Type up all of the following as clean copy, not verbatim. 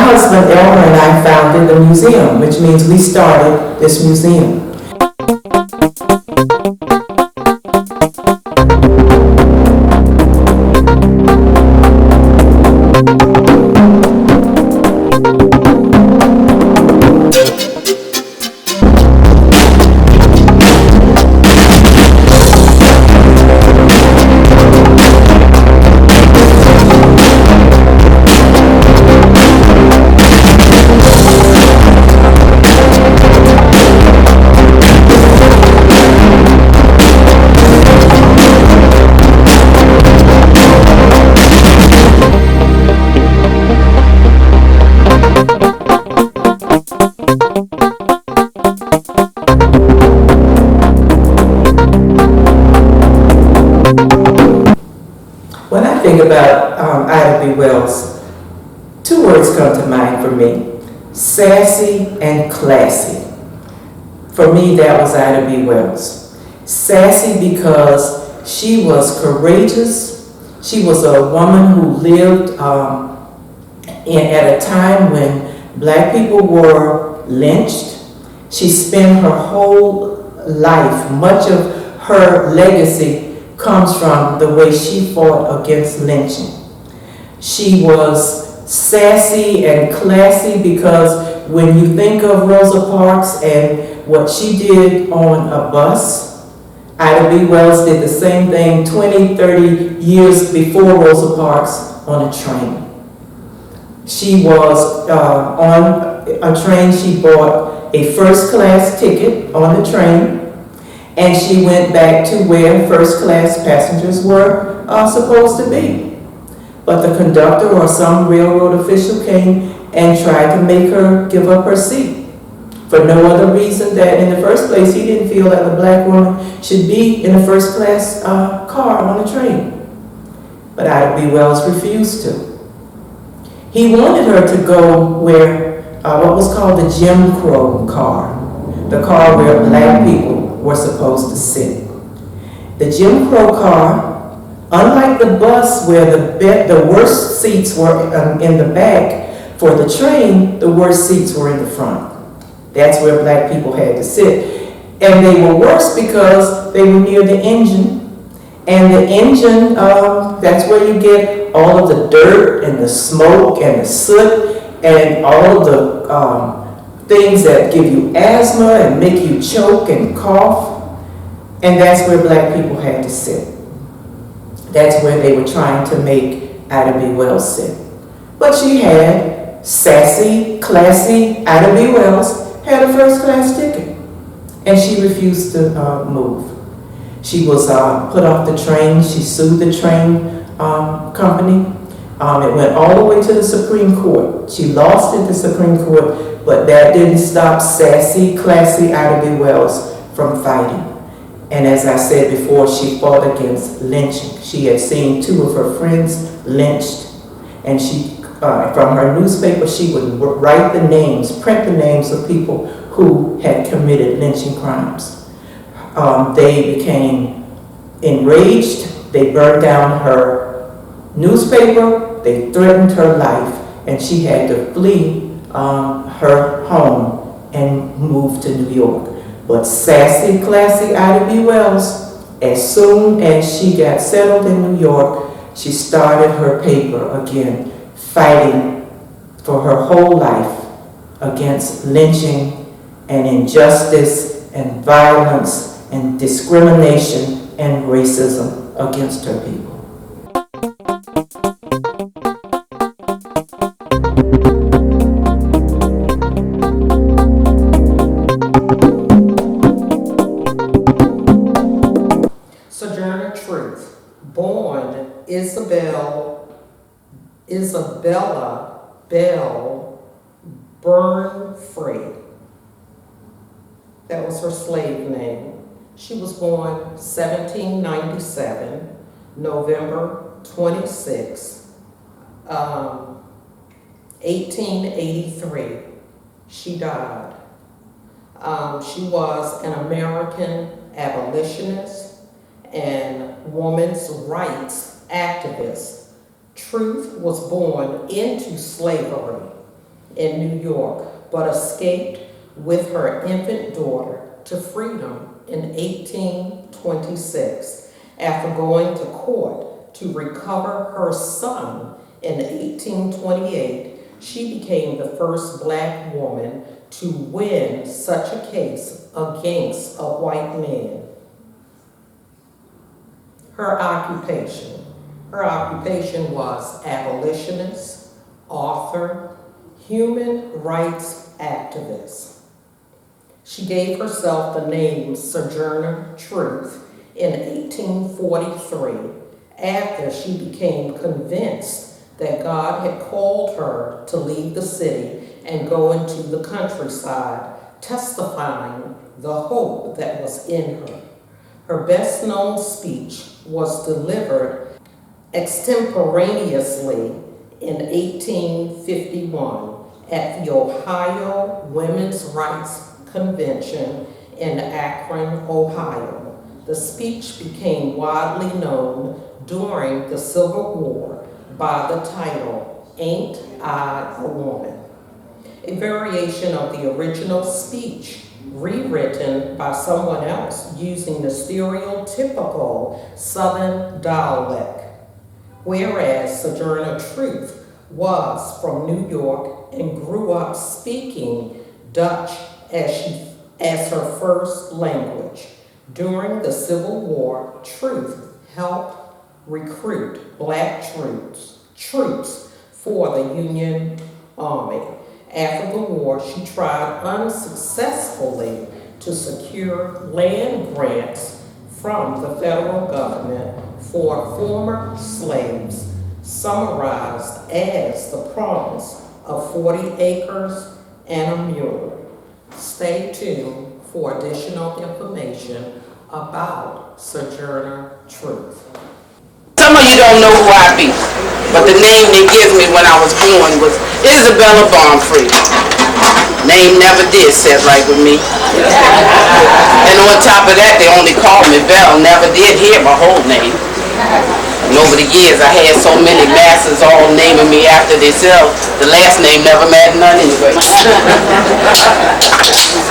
husband Elmer and I founded the museum, which means we started this museum. When I think about Ida B. Wells, two words come to mind for me: sassy and classy. For me, that was Ida B. Wells. Sassy because she was courageous. She was a woman who lived at a time when black people were lynched. She spent her whole life, much of her legacy comes from the way she fought against lynching. She was sassy and classy because when you think of Rosa Parks and what she did on a bus, Ida B. Wells did the same thing 20, 30 years before Rosa Parks on a train. She was on a train. She bought a first-class ticket on the train, and she went back to where first-class passengers were supposed to be. But the conductor or some railroad official came and tried to make her give up her seat for no other reason that in the first place he didn't feel that a black woman should be in a first-class car on a train. But Ida B. Wells refused to. He wanted her to go where what was called the Jim Crow car, the car where black people were supposed to sit. The Jim Crow car, unlike the bus where the worst seats were in the back, for the train, the worst seats were in the front. That's where black people had to sit. And they were worse because they were near the engine. And the engine, that's where you get all of the dirt and the smoke and the soot and all of the things that give you asthma and make you choke and cough. And that's where black people had to sit. That's where they were trying to make Ida B. Wells sit. But she had sassy, classy Ida B. Wells had a first-class ticket. And she refused to move. She was put off the train. She sued the train company. It went all the way to the Supreme Court. She lost at the Supreme Court, but that didn't stop sassy, classy Ida B. Wells from fighting. And as I said before, she fought against lynching. She had seen two of her friends lynched, and she, from her newspaper, she would write the names, print the names of people who had committed lynching crimes. They became enraged. They burned down her newspaper. They threatened her life, and she had to flee her home and move to New York. But sassy, classy Ida B. Wells, as soon as she got settled in New York, she started her paper again, fighting for her whole life against lynching and injustice and violence and discrimination and racism against her people. Sojourner Truth, born Isabella Bell Burnfree. That was her slave name. She was born 1797, November 26, 1883. She died. She was an American abolitionist and women's rights activist. Truth was born into slavery. in New York, but escaped with her infant daughter to freedom in 1826 after going to court to recover her son in 1828. She became the first Black woman to win such a case against a white man. Her occupation was abolitionist, author, human rights activist. She gave herself the name Sojourner Truth in 1843 after she became convinced that God had called her to leave the city and go into the countryside, testifying the hope that was in her. Her best-known speech was delivered extemporaneously in 1851 at the Ohio Women's Rights Convention in Akron, Ohio. The speech became widely known during the Civil War by the title, "Ain't I a Woman?" A variation of the original speech, rewritten by someone else using the stereotypical Southern dialect, whereas Sojourner Truth was from New York and grew up speaking Dutch as her first language. During the Civil War, Truth helped recruit Black troops for the Union Army. After the war, she tried unsuccessfully to secure land grants from the federal government for former slaves, summarized as the promise of 40 acres and a mule. Stay tuned for additional information about Sojourner Truth. Some of you don't know who I be, but the name they give me when I was born was Isabella Bonfrey. Name never did set right with me. And on top of that, they only called me Belle, never did hear my whole name. And over the years, I had so many masters all naming me after themselves, the last name never mattered none anyway.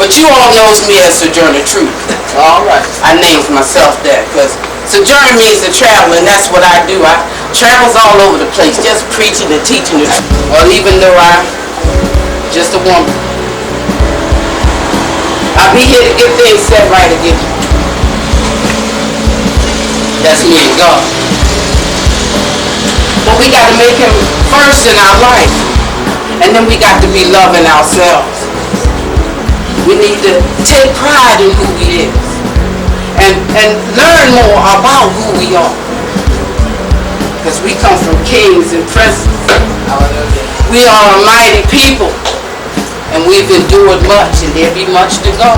But you all knows me as Sojourner Truth. All right. I named myself that because sojourner means to travel, and that's what I do. I travels all over the place, just preaching and teaching the truth. Well, even though I'm just a woman, I'll be here to get things set right again. That's me and God. But we got to make him first in our life, and then we got to be loving ourselves. We need to take pride in who he is. And learn more about who we are. Because we come from kings and presidents. We are a mighty people. And we've endured much, and there be much to go.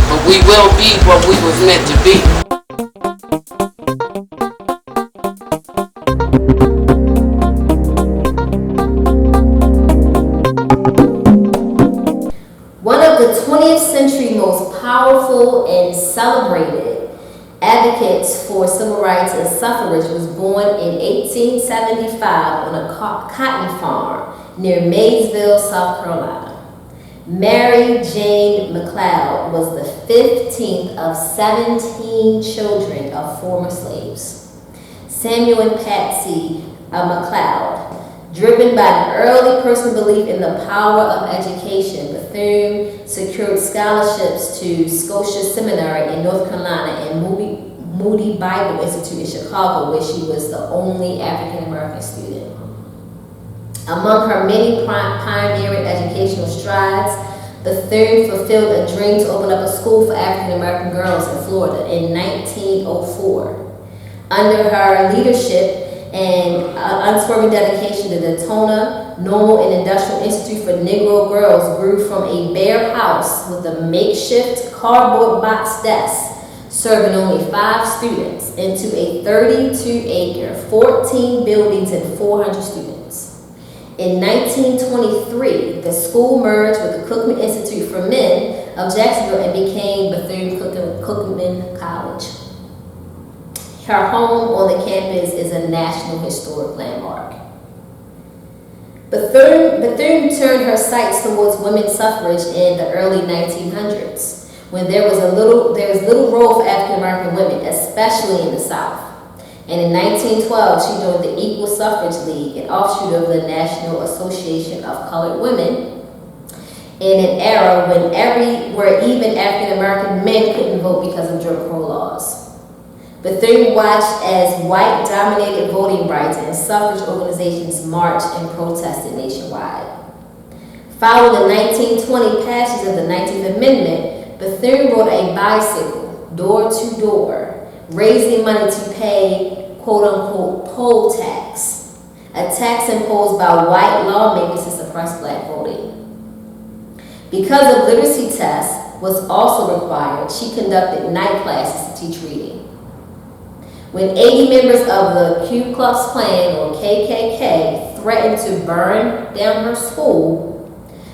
But we will be what we was meant to be. One of the 20th century most powerful and celebrated advocates for civil rights and suffrage was born in 1875 on a cotton farm near Maysville, South Carolina. Mary Jane Mccloud was the 15th of 17 children of former slaves. Samuel and Patsy Mccloud. Driven by an early personal belief in the power of education, Bethune secured scholarships to Scotia Seminary in North Carolina and Moody Bible Institute in Chicago, where she was the only African American student. Among her many pioneering educational strides, Bethune fulfilled a dream to open up a school for African American girls in Florida in 1904. Under her leadership and unswerving dedication, the Daytona Normal and Industrial Institute for Negro Girls grew from a bare house with a makeshift cardboard box desk serving only 5 students into a 32-acre, 14 buildings and 400 students. In 1923, the school merged with the Cookman Institute for Men of Jacksonville and became Bethune-Cookman College. Her home on the campus is a National Historic Landmark. Bethune turned her sights towards women's suffrage in the early 1900s, when there was little role for African American women, especially in the South. And in 1912, she joined the Equal Suffrage League, an offshoot of the National Association of Colored Women, in an era where even African American men couldn't vote because of Jim Crow laws. Bethune watched as white-dominated voting rights and suffrage organizations marched and protested nationwide. Following the 1920 passage of the 19th Amendment, Bethune rode a bicycle door-to-door, raising money to pay quote-unquote poll tax, a tax imposed by white lawmakers to suppress black voting. Because a literacy test was also required, she conducted night classes to teach reading. When 80 members of the Ku Klux Klan, or KKK, threatened to burn down her school,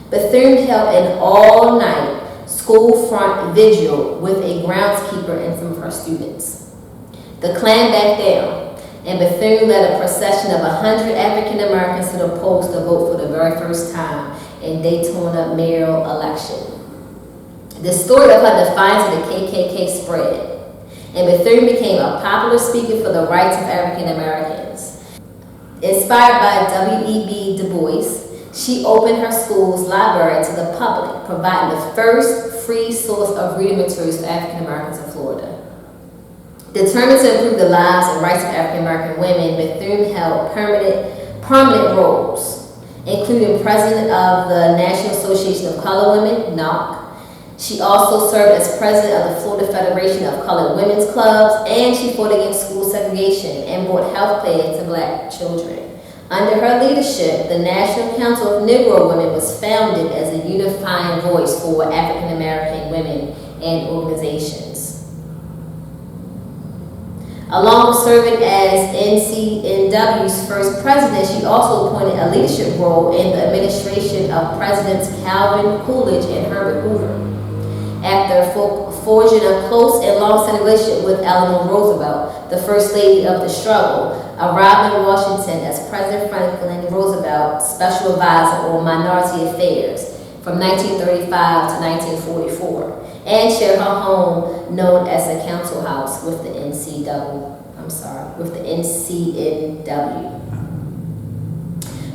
Bethune held an all-night school front vigil with a groundskeeper and some of her students. The Klan backed down, and Bethune led a procession of 100 African Americans to the polls to vote for the very first time in Daytona mayoral election. The story of her defiance of the KKK spread, and Bethune became a popular speaker for the rights of African Americans. Inspired by W.E.B. Du Bois, she opened her school's library to the public, providing the first free source of reading materials for African Americans in Florida. Determined to improve the lives and rights of African American women, Bethune held prominent roles, including president of the National Association of Colored Women, NAC. She also served as president of the Florida Federation of Colored Women's Clubs, and she fought against school segregation and brought health care to black children. Under her leadership, the National Council of Negro Women was founded as a unifying voice for African American women and organizations. Along with serving as NCNW's first president, she also appointed a leadership role in the administration of Presidents Calvin Coolidge and Herbert Hoover. After forging a close and long-standing relationship with Eleanor Roosevelt, the First Lady of the struggle, arrived in Washington as President Franklin Roosevelt's Special Advisor on Minority Affairs from 1935 to 1944, and shared her home known as the Council House with the NCNW.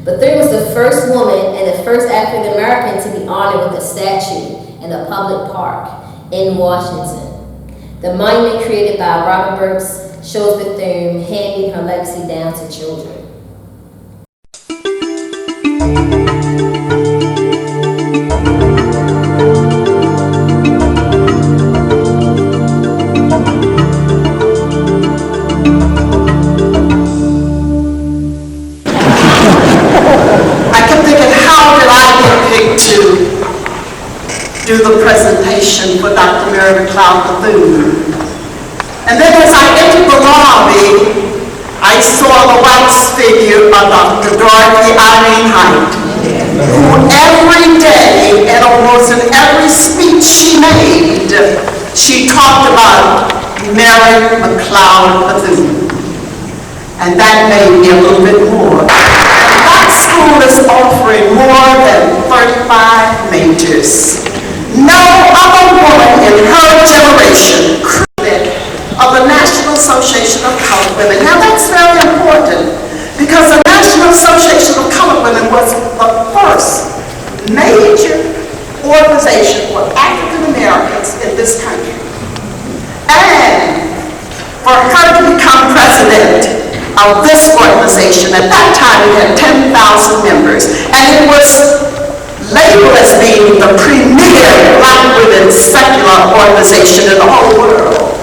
Bethune was the first woman and the first African American to be honored with a statue in a public park in Washington. The monument created by Robert Burks shows Bethune handing her legacy down to children. I kept thinking, how did I get picked to do the presentation for Dr. Mary Mccloud Bethune? And then as I entered the lobby, I saw the wax figure of Dr. Dorothy Irene Height, who every day and almost in every speech she made, she talked about Mary Mccloud Bethune. And that made me a little bit more. That school is offering more than 35 majors. No other woman in her generation of the National Association of Colored Women. Now that's very important, because the National Association of Colored Women was the first major organization for African Americans in this country. And for her to become president of this organization, at that time it had 10,000 members, and it was labeled as being the premier black women's secular organization in the whole world.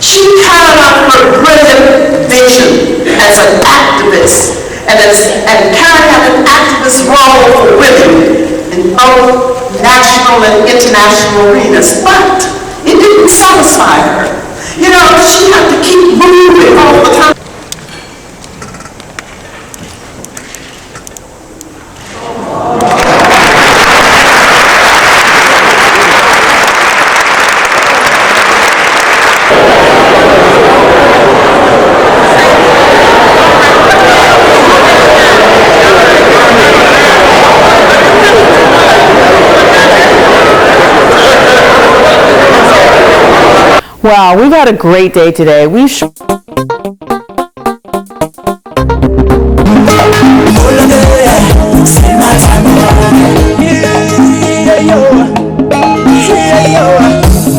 She carried out her brilliant vision as an activist and carried out an activist role for women in both national and international arenas. But it didn't satisfy her. You know, she had to keep moving all the time. Wow, we've had a great day today. We've